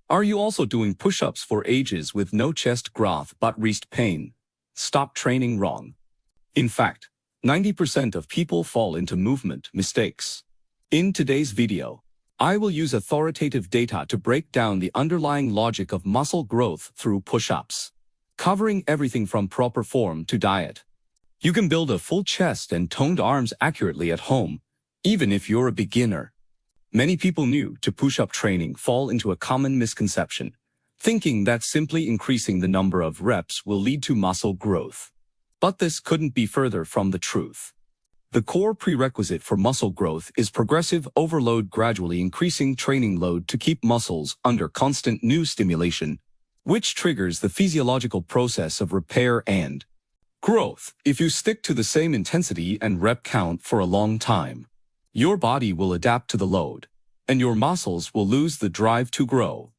Are you also doing push-ups for ages with no chest growth but wrist pain? Stop training wrong. In fact, 90% of people fall into movement mistakes. In today's video, I will use authoritative data to break down the underlying logic of muscle growth through push-ups, covering everything from proper form to diet. You can build a full chest and toned arms accurately at home, even if you're a beginner. Many people new to push-up training fall into a common misconception, thinking that simply increasing the number of reps will lead to muscle growth. But this couldn't be further from the truth. The core prerequisite for muscle growth is progressive overload, gradually increasing training load to keep muscles under constant new stimulation, which triggers the physiological process of repair and growth. If you stick to the same intensity and rep count for a long time, your body will adapt to the load, and your muscles will lose the drive to grow.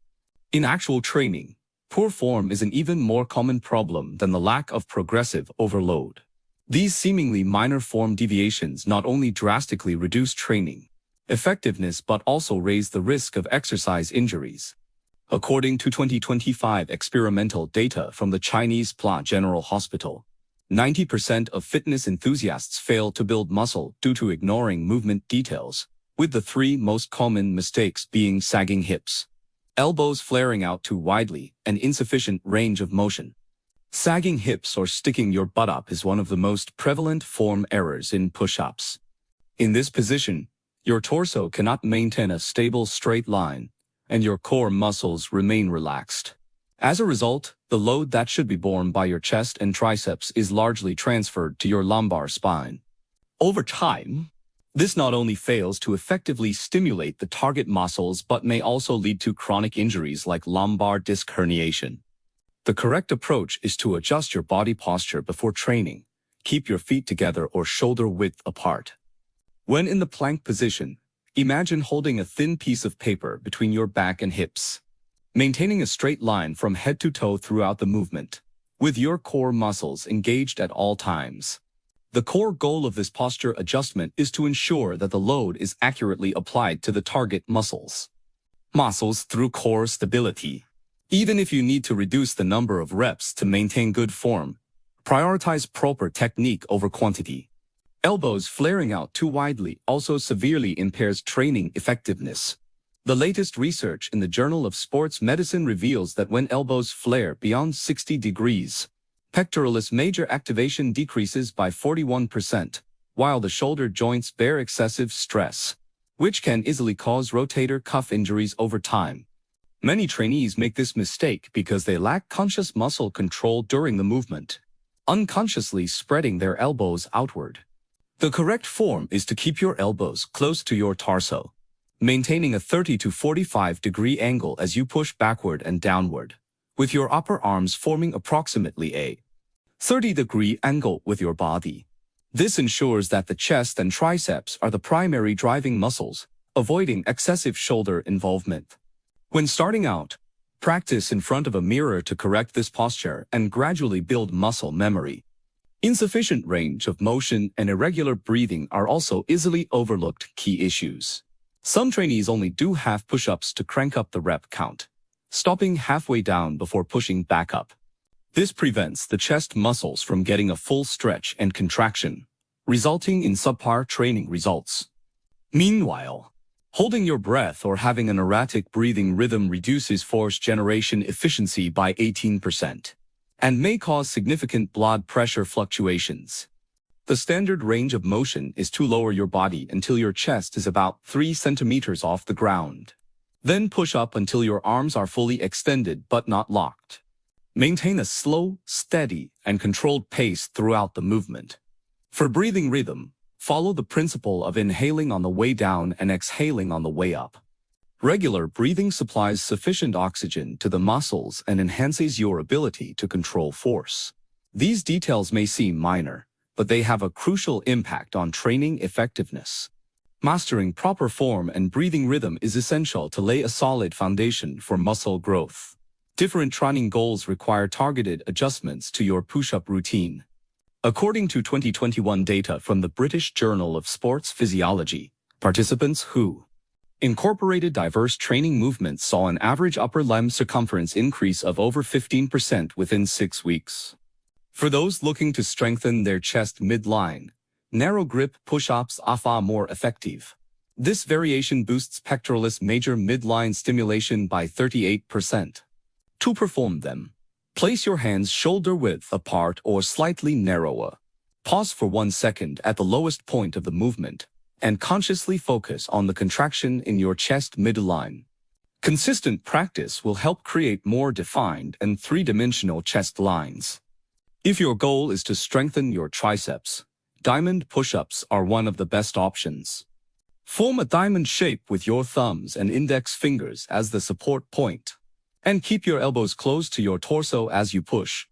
In actual training, poor form is an even more common problem than the lack of progressive overload. These seemingly minor form deviations not only drastically reduce training effectiveness but also raise the risk of exercise injuries. According to 2025 experimental data from the Chinese Pla General Hospital, 90% of fitness enthusiasts fail to build muscle due to ignoring movement details, with the three most common mistakes being sagging hips, elbows flaring out too widely, and insufficient range of motion. Sagging hips or sticking your butt up is one of the most prevalent form errors in push-ups. In this position, your torso cannot maintain a stable straight line, and your core muscles remain relaxed. As a result, the load that should be borne by your chest and triceps is largely transferred to your lumbar spine. Over time, this not only fails to effectively stimulate the target muscles but may also lead to chronic injuries like lumbar disc herniation. The correct approach is to adjust your body posture before training. Keep your feet together or shoulder width apart. When in the plank position, imagine holding a thin piece of paper between your back and hips, maintaining a straight line from head to toe throughout the movement, with your core muscles engaged at all times. The core goal of this posture adjustment is to ensure that the load is accurately applied to the target muscles. Muscles through core stability. Even if you need to reduce the number of reps to maintain good form, prioritize proper technique over quantity. Elbows flaring out too widely also severely impairs training effectiveness. The latest research in the Journal of Sports Medicine reveals that when elbows flare beyond 60 degrees, pectoralis major activation decreases by 41%, while the shoulder joints bear excessive stress, which can easily cause rotator cuff injuries over time. Many trainees make this mistake because they lack conscious muscle control during the movement, unconsciously spreading their elbows outward. The correct form is to keep your elbows close to your torso, maintaining a 30 to 45 degree angle as you push backward and downward, with your upper arms forming approximately a 30-degree angle with your body. This ensures that the chest and triceps are the primary driving muscles, avoiding excessive shoulder involvement. When starting out, practice in front of a mirror to correct this posture and gradually build muscle memory. Insufficient range of motion and irregular breathing are also easily overlooked key issues. Some trainees only do half push-ups to crank up the rep count, stopping halfway down before pushing back up. This prevents the chest muscles from getting a full stretch and contraction, resulting in subpar training results. Meanwhile, holding your breath or having an erratic breathing rhythm reduces force generation efficiency by 18% and may cause significant blood pressure fluctuations. The standard range of motion is to lower your body until your chest is about 3 centimeters off the ground. Then push up until your arms are fully extended but not locked. Maintain a slow, steady, and controlled pace throughout the movement. For breathing rhythm, follow the principle of inhaling on the way down and exhaling on the way up. Regular breathing supplies sufficient oxygen to the muscles and enhances your ability to control force. These details may seem minor, but they have a crucial impact on training effectiveness. Mastering proper form and breathing rhythm is essential to lay a solid foundation for muscle growth. Different training goals require targeted adjustments to your push-up routine. According to 2021 data from the British Journal of Sports Physiology, participants who Incorporated diverse training movements saw an average upper limb circumference increase of over 15% within 6 weeks. For those looking to strengthen their chest midline, narrow grip push-ups are far more effective. This variation boosts pectoralis major midline stimulation by 38%. To perform them, place your hands shoulder width apart or slightly narrower. Pause for 1 second at the lowest point of the movement, and consciously focus on the contraction in your chest midline. Consistent practice will help create more defined and three-dimensional chest lines. If your goal is to strengthen your triceps, diamond push-ups are one of the best options. Form a diamond shape with your thumbs and index fingers as the support point, and keep your elbows close to your torso as you push.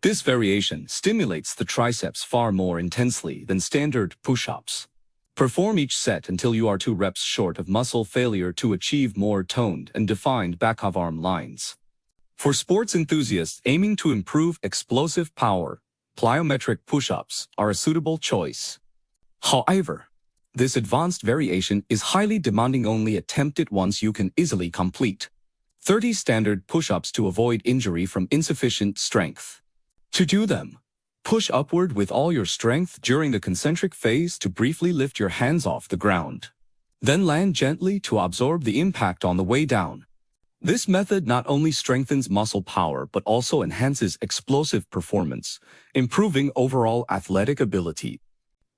This variation stimulates the triceps far more intensely than standard push-ups. Perform each set until you are 2 reps short of muscle failure to achieve more toned and defined back-of-arm lines. For sports enthusiasts aiming to improve explosive power, plyometric push-ups are a suitable choice. However, this advanced variation is highly demanding. Only attempt it once you can easily complete 30 standard push-ups to avoid injury from insufficient strength. To do them, push upward with all your strength during the concentric phase to briefly lift your hands off the ground. Then land gently to absorb the impact on the way down. This method not only strengthens muscle power but also enhances explosive performance, improving overall athletic ability.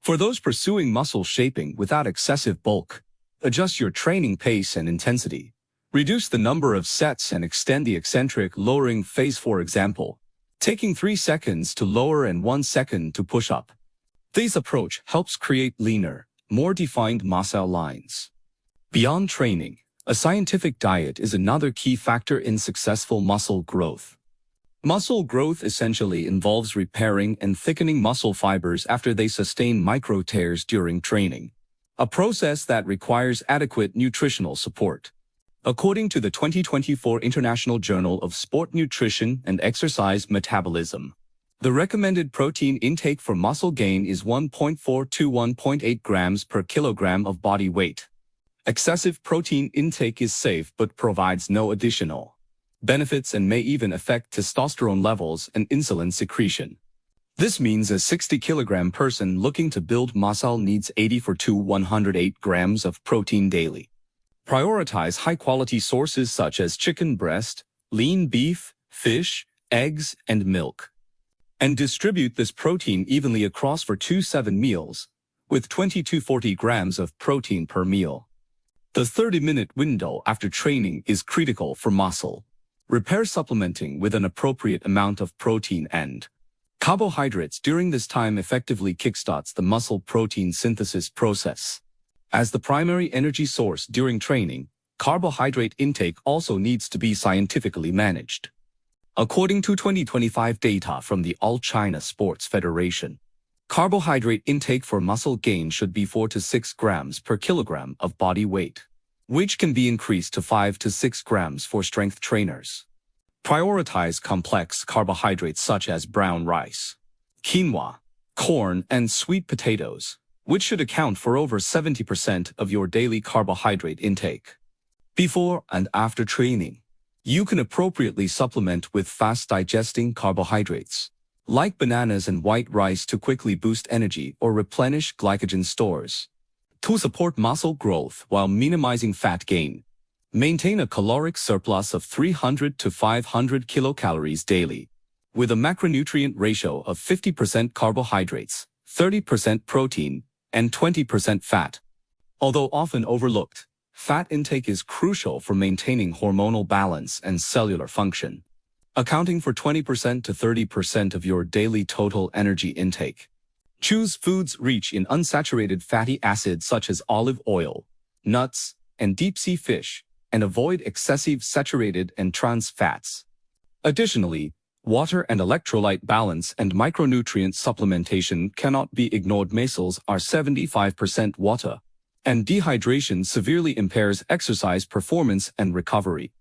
For those pursuing muscle shaping without excessive bulk, adjust your training pace and intensity. Reduce the number of sets and extend the eccentric lowering phase, for example, taking 3 seconds to lower and 1 second to push up. This approach helps create leaner, more defined muscle lines. Beyond training, a scientific diet is another key factor in successful muscle growth. Muscle growth essentially involves repairing and thickening muscle fibers after they sustain micro tears during training, a process that requires adequate nutritional support. According to the 2024 International Journal of Sport Nutrition and Exercise Metabolism, the recommended protein intake for muscle gain is 1.4 to 1.8 grams per kilogram of body weight. Excessive protein intake is safe but provides no additional benefits and may even affect testosterone levels and insulin secretion. This means a 60-kilogram person looking to build muscle needs 84 to 108 grams of protein daily. Prioritize high-quality sources such as chicken breast, lean beef, fish, eggs, and milk. And distribute this protein evenly across for 2-7 meals, with 20 to 40 grams of protein per meal. The 30-minute window after training is critical for muscle repair, supplementing with an appropriate amount of protein and carbohydrates during this time effectively kickstarts the muscle protein synthesis process. As the primary energy source during training, carbohydrate intake also needs to be scientifically managed. According to 2025 data from the All China Sports Federation, carbohydrate intake for muscle gain should be 4 to 6 grams per kilogram of body weight, which can be increased to 5 to 6 grams for strength trainers. Prioritize complex carbohydrates such as brown rice, quinoa, corn, and sweet potatoes, which should account for over 70% of your daily carbohydrate intake. Before and after training, you can appropriately supplement with fast-digesting carbohydrates, like bananas and white rice, to quickly boost energy or replenish glycogen stores. To support muscle growth while minimizing fat gain, maintain a caloric surplus of 300 to 500 kilocalories daily, with a macronutrient ratio of 50% carbohydrates, 30% protein, and 20% fat. Although often overlooked, fat intake is crucial for maintaining hormonal balance and cellular function, accounting for 20% to 30% of your daily total energy intake. Choose foods rich in unsaturated fatty acids such as olive oil, nuts, and deep-sea fish, and avoid excessive saturated and trans fats. Additionally, water and electrolyte balance and micronutrient supplementation cannot be ignored. Muscles are 75% water, and dehydration severely impairs exercise performance and recovery.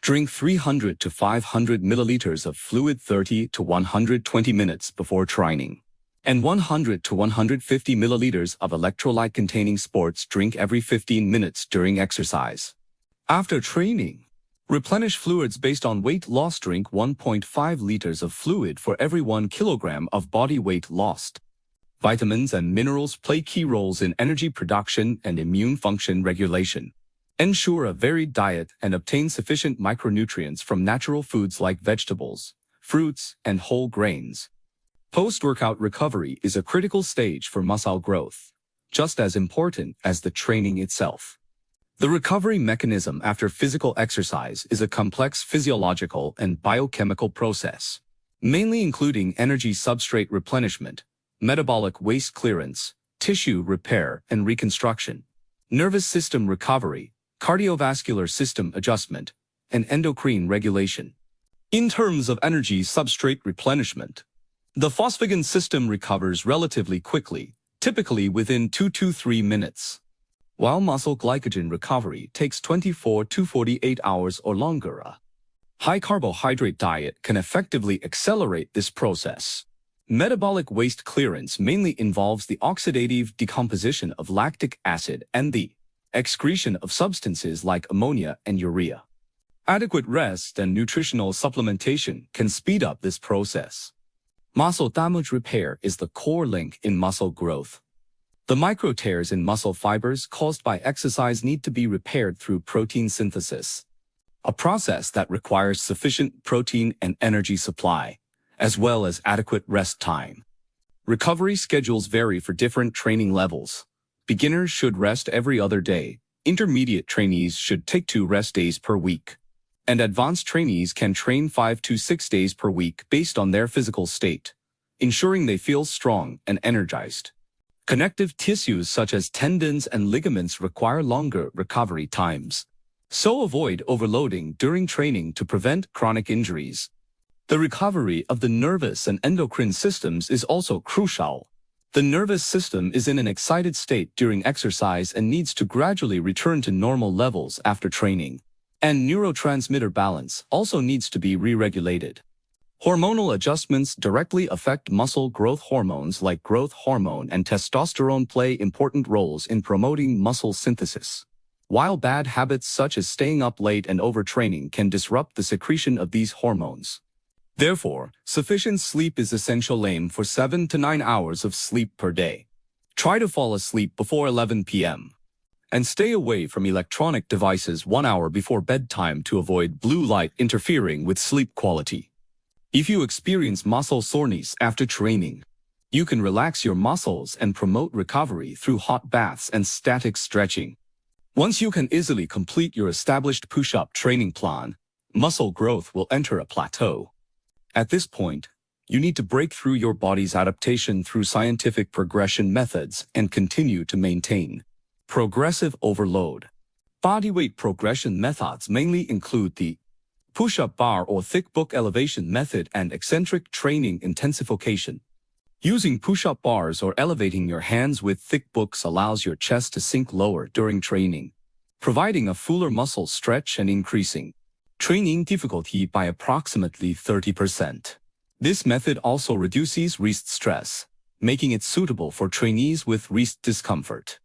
Drink 300 to 500 milliliters of fluid 30 to 120 minutes before training. and 100 to 150 milliliters of electrolyte-containing sports drink every 15 minutes during exercise. After training, replenish fluids based on weight loss. Drink 1.5 liters of fluid for every 1 kilogram of body weight lost. Vitamins and minerals play key roles in energy production and immune function regulation. Ensure a varied diet and obtain sufficient micronutrients from natural foods like vegetables, fruits, and whole grains. Post-workout recovery is a critical stage for muscle growth, just as important as the training itself. The recovery mechanism after physical exercise is a complex physiological and biochemical process, mainly including energy substrate replenishment, metabolic waste clearance, tissue repair and reconstruction, nervous system recovery, cardiovascular system adjustment, and endocrine regulation. In terms of energy substrate replenishment, the phosphagen system recovers relatively quickly, typically within 2 to 3 minutes, while muscle glycogen recovery takes 24 to 48 hours or longer. A high-carbohydrate diet can effectively accelerate this process. Metabolic waste clearance mainly involves the oxidative decomposition of lactic acid and the excretion of substances like ammonia and urea. Adequate rest and nutritional supplementation can speed up this process. Muscle damage repair is the core link in muscle growth. The micro tears in muscle fibers caused by exercise need to be repaired through protein synthesis, a process that requires sufficient protein and energy supply, as well as adequate rest time. Recovery schedules vary for different training levels. Beginners should rest every other day, intermediate trainees should take 2 rest days per week, and advanced trainees can train 5 to 6 days per week based on their physical state, ensuring they feel strong and energized. Connective tissues such as tendons and ligaments require longer recovery times, so avoid overloading during training to prevent chronic injuries. The recovery of the nervous and endocrine systems is also crucial. The nervous system is in an excited state during exercise and needs to gradually return to normal levels after training. And neurotransmitter balance also needs to be re-regulated. Hormonal adjustments directly affect muscle growth. Hormones like growth hormone and testosterone play important roles in promoting muscle synthesis, while bad habits such as staying up late and overtraining can disrupt the secretion of these hormones. Therefore, sufficient sleep is essential. Aim for 7 to 9 hours of sleep per day. Try to fall asleep before 11 p.m. and stay away from electronic devices 1 hour before bedtime to avoid blue light interfering with sleep quality. If you experience muscle soreness after training, you can relax your muscles and promote recovery through hot baths and static stretching. Once you can easily complete your established push-up training plan, muscle growth will enter a plateau. At this point, you need to break through your body's adaptation through scientific progression methods and continue to maintain progressive overload. Bodyweight progression methods mainly include the push-up bar or thick book elevation method and eccentric training intensification. Using push-up bars or elevating your hands with thick books allows your chest to sink lower during training, providing a fuller muscle stretch and increasing training difficulty by approximately 30%. This method also reduces wrist stress, making it suitable for trainees with wrist discomfort.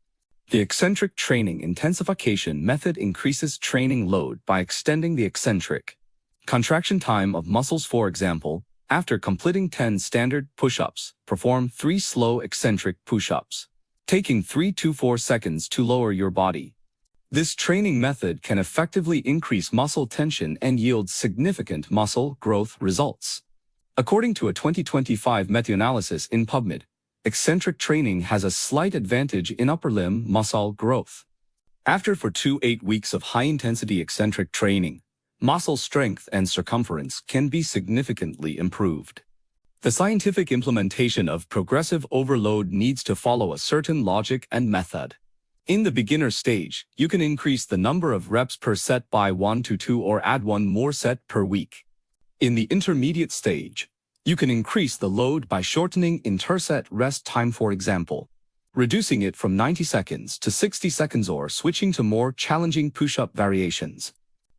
The eccentric training intensification method increases training load by extending the eccentric contraction time of muscles. For example, after completing 10 standard push-ups, perform 3 slow eccentric push-ups, taking 3 to 4 seconds to lower your body. This training method can effectively increase muscle tension and yield significant muscle growth results. According to a 2025 meta-analysis in PubMed, eccentric training has a slight advantage in upper limb muscle growth. After 4 to 8 weeks of high-intensity eccentric training, muscle strength and circumference can be significantly improved. The scientific implementation of progressive overload needs to follow a certain logic and method. In the beginner stage, you can increase the number of reps per set by 1 to 2 or add 1 more set per week. In the intermediate stage, you can increase the load by shortening interset rest time, for example, reducing it from 90 seconds to 60 seconds or switching to more challenging push-up variations.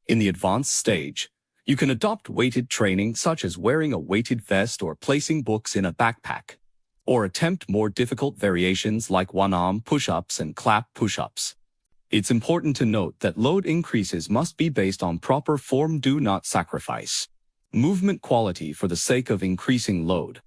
In the advanced stage, you can adopt weighted training such as wearing a weighted vest or placing books in a backpack. or attempt more difficult variations like one-arm push-ups and clap push-ups. It's important to note that load increases must be based on proper form. Do not sacrifice movement quality for the sake of increasing load.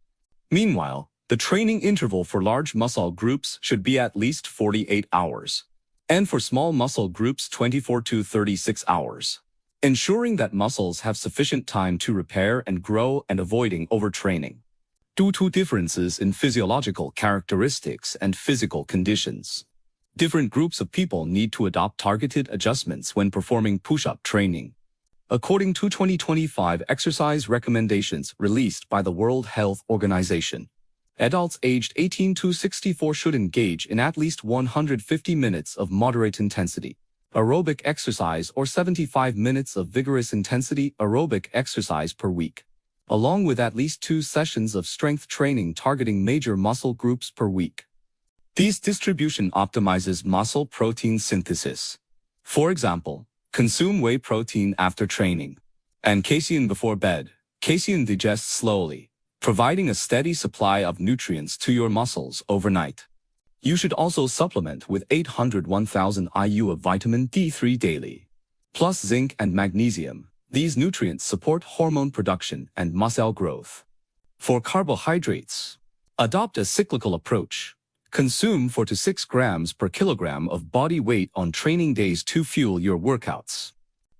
Meanwhile, the training interval for large muscle groups should be at least 48 hours, and for small muscle groups 24 to 36 hours, ensuring that muscles have sufficient time to repair and grow and avoiding overtraining. Due to differences in physiological characteristics and physical conditions, different groups of people need to adopt targeted adjustments when performing push-up training. According to 2025 exercise recommendations released by the World Health Organization, adults aged 18 to 64 should engage in at least 150 minutes of moderate intensity aerobic exercise or 75 minutes of vigorous intensity aerobic exercise per week, along with at least 2 sessions of strength training targeting major muscle groups per week. This distribution optimizes muscle protein synthesis. For example, consume whey protein after training, and casein before bed. Casein digests slowly, providing a steady supply of nutrients to your muscles overnight. You should also supplement with 801,000 IU of vitamin D3 daily, plus zinc and magnesium. These nutrients support hormone production and muscle growth. For carbohydrates, adopt a cyclical approach. Consume 4 to 6 grams per kilogram of body weight on training days to fuel your workouts,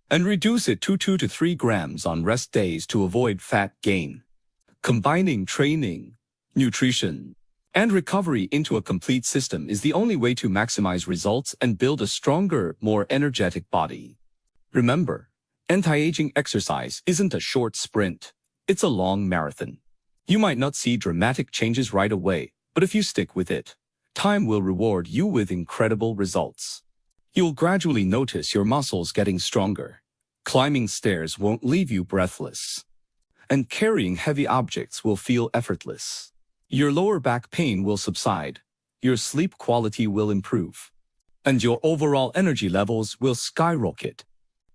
and reduce it to 2 to 3 grams on rest days to avoid fat gain. Combining training, nutrition, and recovery into a complete system is the only way to maximize results and build a stronger, more energetic body. Remember, anti-aging exercise isn't a short sprint, it's a long marathon. You might not see dramatic changes right away, but if you stick with it, time will reward you with incredible results. You'll gradually notice your muscles getting stronger. Climbing stairs won't leave you breathless, and carrying heavy objects will feel effortless. Your lower back pain will subside, your sleep quality will improve, and your overall energy levels will skyrocket.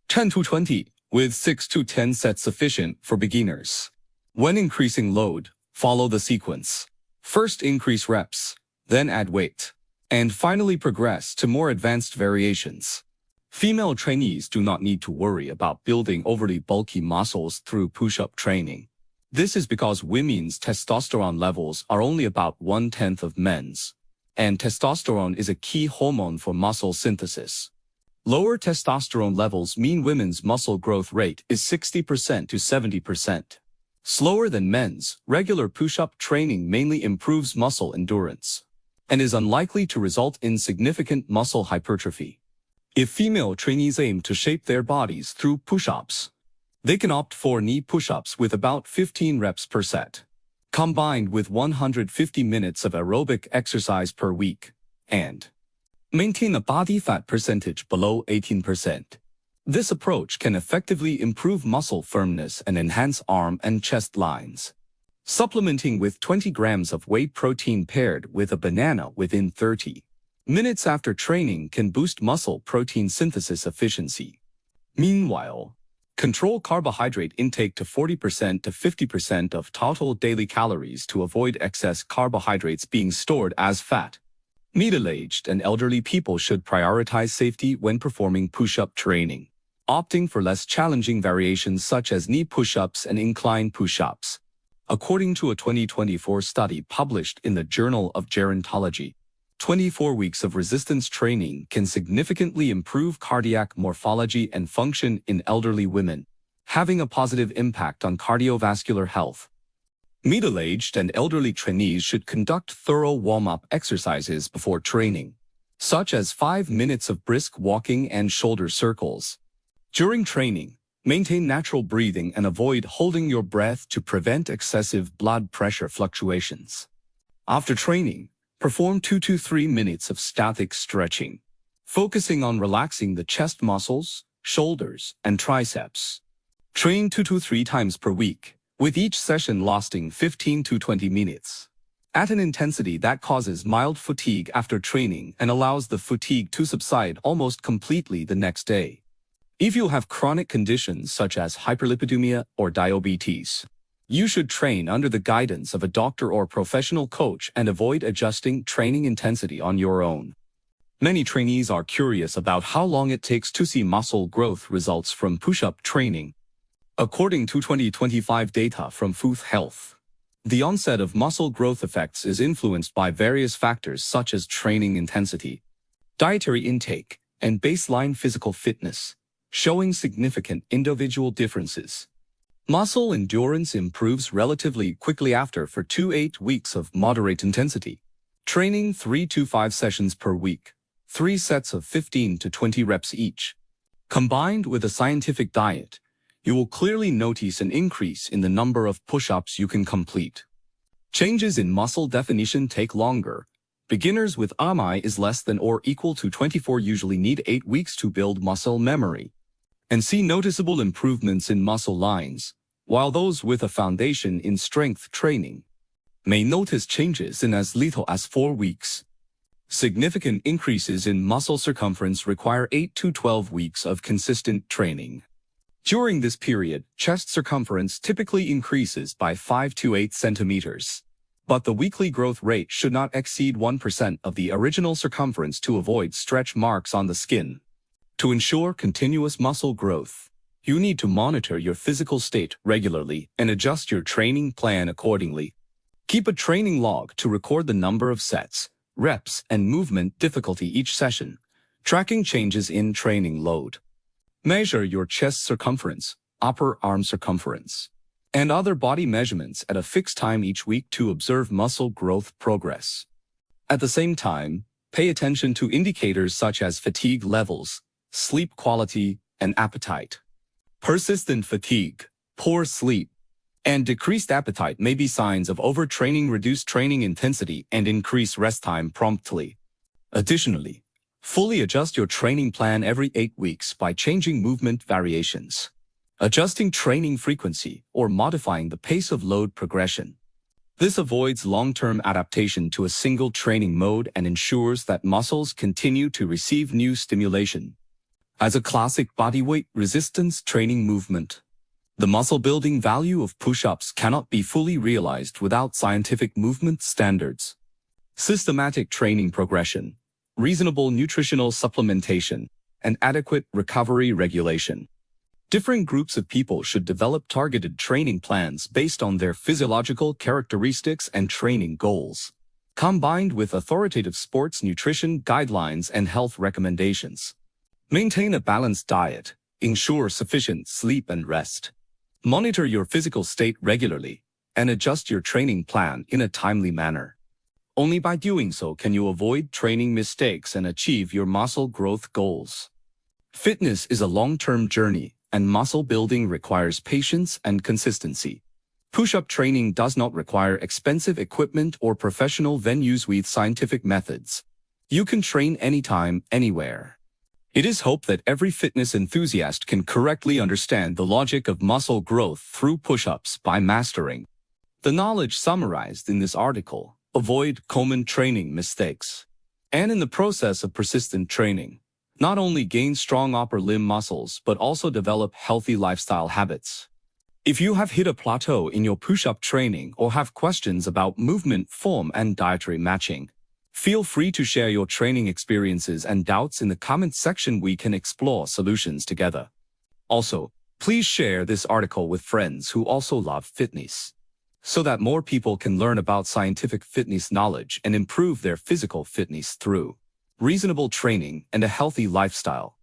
10 to 20, with 6 to 10 sets sufficient for beginners. When increasing load, follow the sequence. First increase reps, then add weight, and finally progress to more advanced variations. Female trainees do not need to worry about building overly bulky muscles through push-up training. This is because women's testosterone levels are only about 1/10 of men's, and testosterone is a key hormone for muscle synthesis. Lower testosterone levels mean women's muscle growth rate is 60% to 70%. Slower than men's, regular push-up training mainly improves muscle endurance and is unlikely to result in significant muscle hypertrophy. If female trainees aim to shape their bodies through push-ups, they can opt for knee push-ups with about 15 reps per set, combined with 150 minutes of aerobic exercise per week, and maintain a body fat percentage below 18%. This approach can effectively improve muscle firmness and enhance arm and chest lines. Supplementing with 20 grams of whey protein paired with a banana within 30 minutes after training can boost muscle protein synthesis efficiency. Meanwhile, control carbohydrate intake to 40% to 50% of total daily calories to avoid excess carbohydrates being stored as fat. Middle-aged and elderly people should prioritize safety when performing push-up training, opting for less challenging variations such as knee push-ups and incline push-ups. According to a 2024 study published in the Journal of Gerontology, 24 weeks of resistance training can significantly improve cardiac morphology and function in elderly women, having a positive impact on cardiovascular health. Middle-aged and elderly trainees should conduct thorough warm-up exercises before training, such as 5 minutes of brisk walking and shoulder circles. During training, maintain natural breathing and avoid holding your breath to prevent excessive blood pressure fluctuations. After training, perform 2 to 3 minutes of static stretching, focusing on relaxing the chest muscles, shoulders, and triceps. Train 2 to 3 times per week, with each session lasting 15 to 20 minutes, at an intensity that causes mild fatigue after training and allows the fatigue to subside almost completely the next day. If you have chronic conditions such as hyperlipidemia or diabetes, You should train under the guidance of a doctor or professional coach and avoid adjusting training intensity on your own. Many trainees are curious about how long it takes to see muscle growth results from push-up training. According to 2025 data from Food Health, the onset of muscle growth effects is influenced by various factors such as training intensity, dietary intake, and baseline physical fitness, showing significant individual differences. Muscle endurance improves relatively quickly after 4 to 8 weeks of moderate intensity. Training 3 to 5 sessions per week, 3 sets of 15 to 20 reps each. Combined with a scientific diet, you will clearly notice an increase in the number of push-ups you can complete. Changes in muscle definition take longer. Beginners with AMI is less than or equal to 24 usually need 8 weeks to build muscle memory and see noticeable improvements in muscle lines, while those with a foundation in strength training may notice changes in as little as 4 weeks. Significant increases in muscle circumference require 8 to 12 weeks of consistent training. During this period, chest circumference typically increases by 5 to 8 centimeters. But the weekly growth rate should not exceed 1% of the original circumference to avoid stretch marks on the skin. To ensure continuous muscle growth, you need to monitor your physical state regularly and adjust your training plan accordingly. Keep a training log to record the number of sets, reps, and movement difficulty each session, tracking changes in training load. Measure your chest circumference, upper arm circumference, and other body measurements at a fixed time each week to observe muscle growth progress. At the same time, pay attention to indicators such as fatigue levels, sleep quality, and appetite. Persistent fatigue, poor sleep, and decreased appetite may be signs of overtraining. Reduce training intensity and increase rest time promptly. Additionally, fully adjust your training plan every 8 weeks by changing movement variations, adjusting training frequency, or modifying the pace of load progression. This avoids long-term adaptation to a single training mode and ensures that muscles continue to receive new stimulation. As a classic bodyweight resistance training movement, the muscle-building value of push-ups cannot be fully realized without scientific movement standards, systematic training progression, reasonable nutritional supplementation, and adequate recovery regulation. Different groups of people should develop targeted training plans based on their physiological characteristics and training goals, combined with authoritative sports nutrition guidelines and health recommendations. Maintain a balanced diet, ensure sufficient sleep and rest. Monitor your physical state regularly, and adjust your training plan in a timely manner. Only by doing so can you avoid training mistakes and achieve your muscle growth goals. Fitness is a long-term journey, and muscle building requires patience and consistency. Push-up training does not require expensive equipment or professional venues with scientific methods. You can train anytime, anywhere. It is hoped that every fitness enthusiast can correctly understand the logic of muscle growth through push-ups by mastering the knowledge summarized in this article. Avoid common training mistakes. And in the process of persistent training, not only gain strong upper limb muscles but also develop healthy lifestyle habits. If you have hit a plateau in your push-up training or have questions about movement, form, and dietary matching, feel free to share your training experiences and doubts in the comments section. We can explore solutions together. Also, please share this article with friends who also love fitness, so that more people can learn about scientific fitness knowledge and improve their physical fitness through reasonable training and a healthy lifestyle.